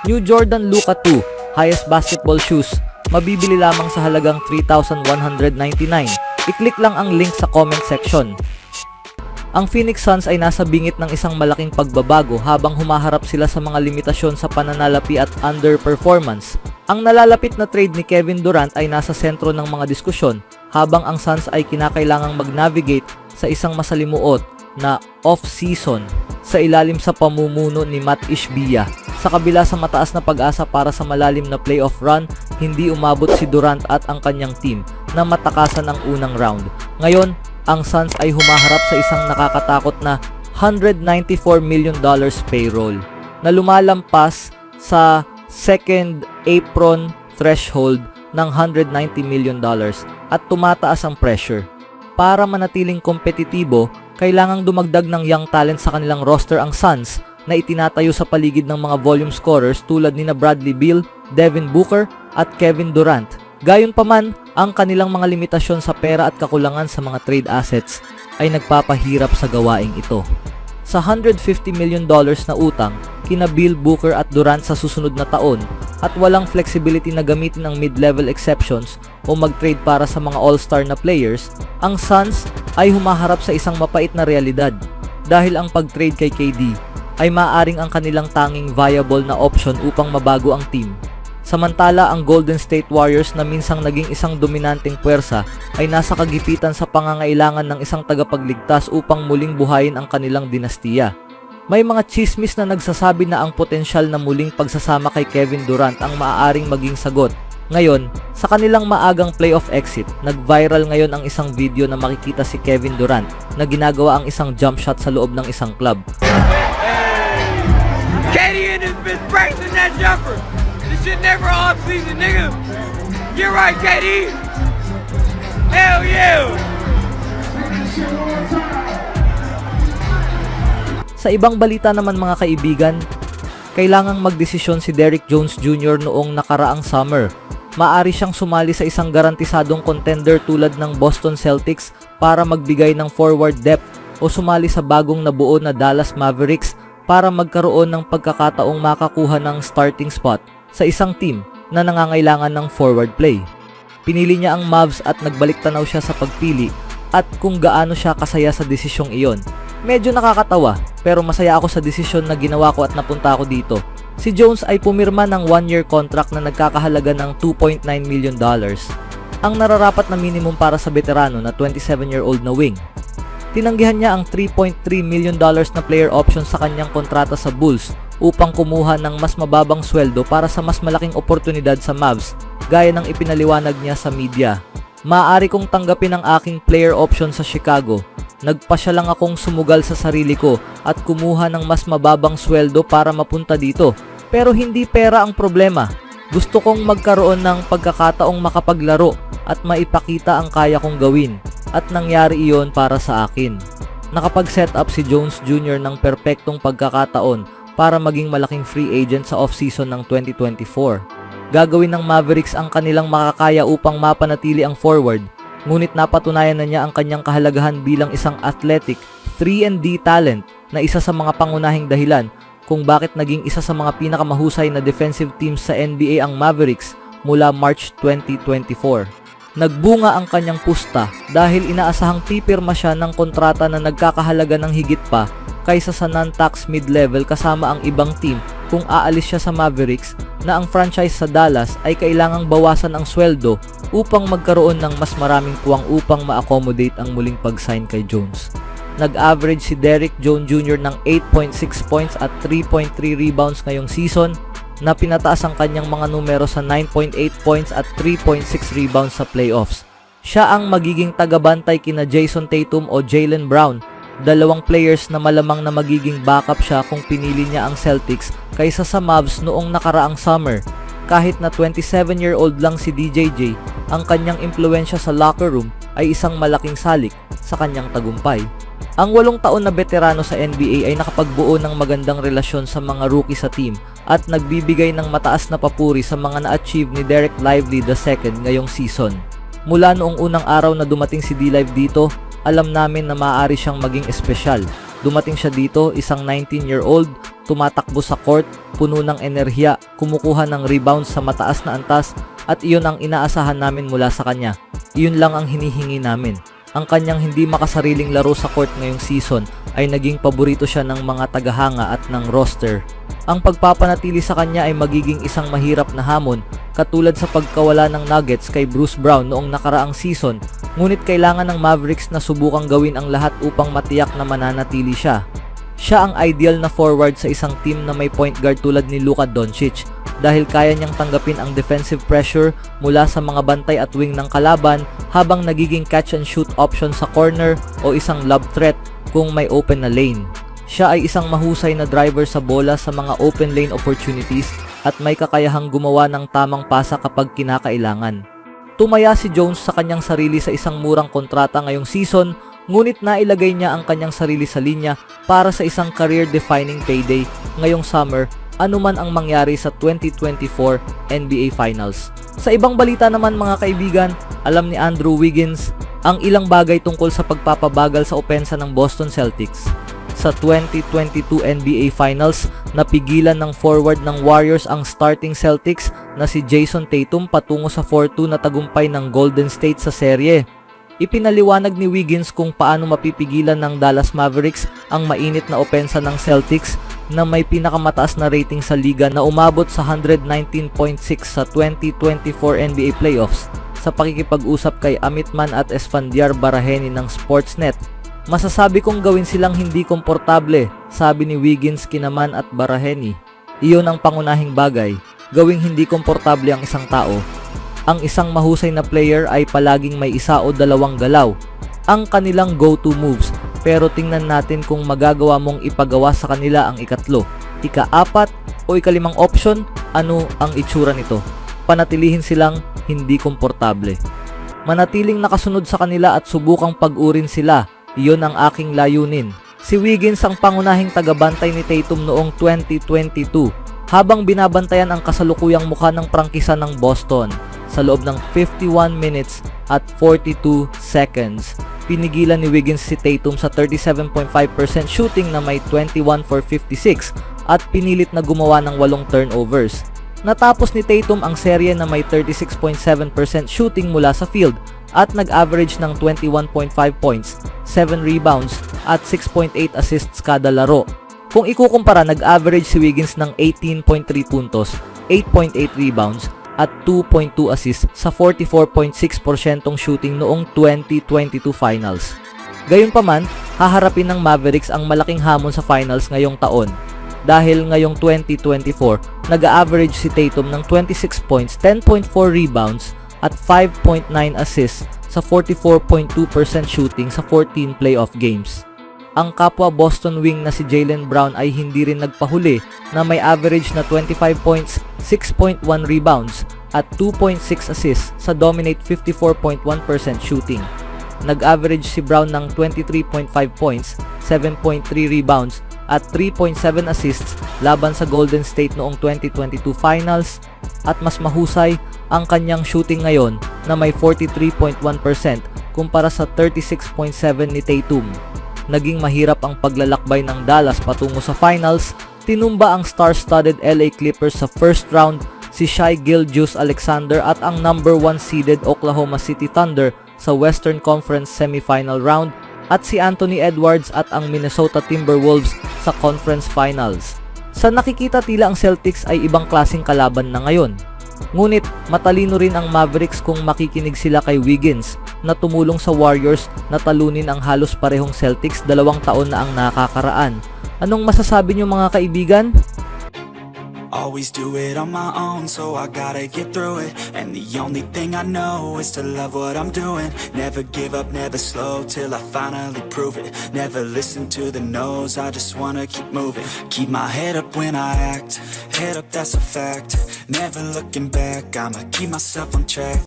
New Jordan Luka 2 highest basketball shoes, mabibili lamang sa halagang $3,199. I-click lang ang link sa comment section. Ang Phoenix Suns ay nasa bingit ng isang malaking pagbabago habang humaharap sila sa mga limitasyon sa pananalapi at underperformance. Ang nalalapit na trade ni Kevin Durant ay nasa sentro ng mga diskusyon habang ang Suns ay kinakailangang mag-navigate sa isang masalimuot na off-season sa ilalim sa pamumuno ni Matt Ishbia. Sa kabila sa mataas na pag-asa para sa malalim na playoff run, hindi umabot si Durant at ang kanyang team na matakasan ang unang round. Ngayon, ang Suns ay humaharap sa isang nakakatakot na $194 million payroll na lumalampas sa second apron threshold ng $190 million at tumataas ang pressure. Para manatiling kompetitibo, kailangang dumagdag ng young talent sa kanilang roster ang Suns na itinatayo sa paligid ng mga volume scorers tulad ni Bradley Beal, Devin Booker at Kevin Durant. Gayunpaman, ang kanilang mga limitasyon sa pera at kakulangan sa mga trade assets ay nagpapahirap sa gawaing ito. Sa $150 million na utang kina Beal, Booker at Durant sa susunod na taon at walang flexibility na gamitin ang mid-level exceptions o mag-trade para sa mga all-star na players, ang Suns ay humaharap sa isang mapait na realidad dahil ang pag-trade kay KD ay maaaring ang kanilang tanging viable na option upang mabago ang team. Samantala, ang Golden State Warriors na minsang naging isang dominanteng puwersa ay nasa kagipitan sa pangangailangan ng isang tagapagligtas upang muling buhayin ang kanilang dinastiya. May mga chismis na nagsasabi na ang potensyal na muling pagsasama kay Kevin Durant ang maaaring maging sagot. Ngayon, sa kanilang maagang playoff exit, nag-viral ngayon ang isang video na makikita si Kevin Durant na ginagawa ang isang jump shot sa loob ng isang club. KD and his bitch practicing that jumper. This shit never off season, nigga. You're right, KD. Hell yeah. Sa ibang balita naman mga kaibigan, kailangang magdesisyon si Derrick Jones Jr. noong nakaraang summer. Maari siyang sumali sa isang garantisadong contender tulad ng Boston Celtics para magbigay ng forward depth o sumali sa bagong nabuo na Dallas Mavericks para magkaroon ng pagkakataong makakuha ng starting spot sa isang team na nangangailangan ng forward play. Pinili niya ang Mavs at nagbalik tanaw siya sa pagpili at kung gaano siya kasaya sa desisyong iyon. Medyo nakakatawa pero masaya ako sa desisyon na ginawa ko at napunta ako dito. Si Jones ay pumirma ng 1-year contract na nagkakahalaga ng $2.9 million. Ang nararapat na minimum para sa veterano na 27-year-old na wing. Tinanggihan niya ang $3.3 million na player option sa kanyang kontrata sa Bulls upang kumuha ng mas mababang sweldo para sa mas malaking oportunidad sa Mavs gaya ng ipinaliwanag niya sa media. Maaari kong tanggapin ang aking player option sa Chicago. Nagpasya lang akong sumugal sa sarili ko at kumuha ng mas mababang sweldo para mapunta dito. Pero hindi pera ang problema. Gusto kong magkaroon ng pagkakataong makapaglaro at maipakita ang kaya kong gawin. At nangyari iyon para sa akin. Nakapag-set up si Jones Jr. ng perpektong pagkakataon para maging malaking free agent sa off-season ng 2024. Gagawin ng Mavericks ang kanilang makakaya upang mapanatili ang forward, ngunit napatunayan na niya ang kanyang kahalagahan bilang isang athletic 3&D talent na isa sa mga pangunahing dahilan kung bakit naging isa sa mga pinakamahusay na defensive teams sa NBA ang Mavericks mula March 2024. Nagbunga ang kanyang pusta dahil inaasahang pipirma siya ng kontrata na nagkakahalaga ng higit pa kaysa sa non-tax mid-level kasama ang ibang team kung aalis siya sa Mavericks na ang franchise sa Dallas ay kailangang bawasan ang sweldo upang magkaroon ng mas maraming puwang upang ma-accommodate ang muling pag-sign kay Jones. Nag-average si Derrick Jones Jr. ng 8.6 points at 3.3 rebounds ngayong season na pinataas ang kanyang mga numero sa 9.8 points at 3.6 rebounds sa playoffs. Siya ang magiging tagabantay kina Jason Tatum o Jaylen Brown, dalawang players na malamang na magiging backup siya kung pinili niya ang Celtics kaysa sa Mavs noong nakaraang summer. Kahit na 27-year-old lang si DJJ, ang kanyang impluensya sa locker room ay isang malaking salik sa kanyang tagumpay. Ang 8 taon na veterano sa NBA ay nakapagbuo ng magandang relasyon sa mga rookie sa team at nagbibigay ng mataas na papuri sa mga na-achieve ni Dereck Lively II ngayong season. Mula noong unang araw na dumating si D-Live dito, alam namin na maaari siyang maging espesyal. Dumating siya dito, isang 19-year-old, tumatakbo sa court, puno ng enerhiya, kumukuha ng rebounds sa mataas na antas at iyon ang inaasahan namin mula sa kanya. Iyon lang ang hinihingi namin. Ang kanyang hindi makasariling laro sa court ngayong season ay naging paborito siya ng mga tagahanga at ng roster. Ang pagpapanatili sa kanya ay magiging isang mahirap na hamon katulad sa pagkawala ng Nuggets kay Bruce Brown noong nakaraang season, ngunit kailangan ng Mavericks na subukang gawin ang lahat upang matiyak na mananatili siya. Siya ang ideal na forward sa isang team na may point guard tulad ni Luka Doncic dahil kaya niyang tanggapin ang defensive pressure mula sa mga bantay at wing ng kalaban habang nagiging catch and shoot option sa corner o isang lob threat kung may open na lane. Siya ay isang mahusay na driver sa bola sa mga open lane opportunities at may kakayahang gumawa ng tamang pasa kapag kinakailangan. Tumaya si Jones sa kanyang sarili sa isang murang kontrata ngayong season, ngunit nailagay niya ang kanyang sarili sa linya para sa isang career-defining payday ngayong summer anuman ang mangyari sa 2024 NBA Finals. Sa ibang balita naman mga kaibigan, alam ni Andrew Wiggins ang ilang bagay tungkol sa pagpapabagal sa opensa ng Boston Celtics. Sa 2022 NBA Finals, napigilan ng forward ng Warriors ang starting Celtics na si Jason Tatum patungo sa 4-2 na tagumpay ng Golden State sa serye. Ipinaliwanag ni Wiggins kung paano mapipigilan ng Dallas Mavericks ang mainit na opensa ng Celtics na may pinakamataas na rating sa liga na umabot sa 119.6 sa 2024 NBA Playoffs. Sa pakikipag-usap kay Amitman at Esfandiar Baraheni ng Sportsnet, masasabi kong gawin silang hindi komportable, sabi ni Wiggins kinaman at Baraheni. Iyon ang pangunahing bagay, gawing hindi komportable ang isang tao. Ang isang mahusay na player ay palaging may isa o dalawang galaw, ang kanilang go-to moves, pero tingnan natin kung magagawa mong ipagawa sa kanila ang ikatlo, ika-4 o ika-5 option, ano ang itsura nito. Panatilihin silang hindi komportable. Manatiling nakasunod sa kanila at subukang pag-urin sila, iyon ang aking layunin. Si Wiggins ang pangunahing tagabantay ni Tatum noong 2022, habang binabantayan ang kasalukuyang mukha ng prangkisa ng Boston. Sa loob ng 51 minutes at 42 seconds, pinigilan ni Wiggins si Tatum sa 37.5% shooting na may 21 for 56 at pinilit na gumawa ng 8 turnovers. Natapos ni Tatum ang serye na may 36.7% shooting mula sa field at nag-average ng 21.5 points, 7 rebounds at 6.8 assists kada laro. Kung ikukumpara, nag-average si Wiggins ng 18.3 puntos, 8.8 rebounds at 2.2 assists sa 44.6% shooting noong 2022 finals. Gayunpaman, haharapin ng Mavericks ang malaking hamon sa finals ngayong taon. Dahil ngayong 2024, nag-average si Tatum ng 26 points, 10.4 rebounds at 5.9 assists sa 44.2% shooting sa 14 playoff games. Ang kapwa Boston wing na si Jaylen Brown ay hindi rin nagpahuli na may average na 25 points, 6.1 rebounds at 2.6 assists sa dominate 54.1% shooting. Nag-average si Brown ng 23.5 points, 7.3 rebounds at 3.7 assists laban sa Golden State noong 2022 finals at mas mahusay ang kanyang shooting ngayon na may 43.1% kumpara sa 36.7 ni Tatum. Naging mahirap ang paglalakbay ng Dallas patungo sa finals. Tinumba ang star-studded LA Clippers sa first round si Shai Gilgeous-Alexander at ang number 1 seeded Oklahoma City Thunder sa Western Conference semifinal round at si Anthony Edwards at ang Minnesota Timberwolves sa conference finals. Sa nakikita tila ang Celtics ay ibang klaseng kalaban na ngayon. Ngunit matalino rin ang Mavericks kung makikinig sila kay Wiggins na tumulong sa Warriors na talunin ang halos parehong Celtics 2 taon na ang nakakaraan. Anong masasabi niyo mga kaibigan? Always do it on my own, so I gotta get through it. And the only thing I know is to love what I'm doing. Never give up, never slow, till I finally prove it. Never listen to the no's, I just wanna keep moving. Keep my head up when I act, head up, that's a fact. Never looking back, I'ma keep myself on track.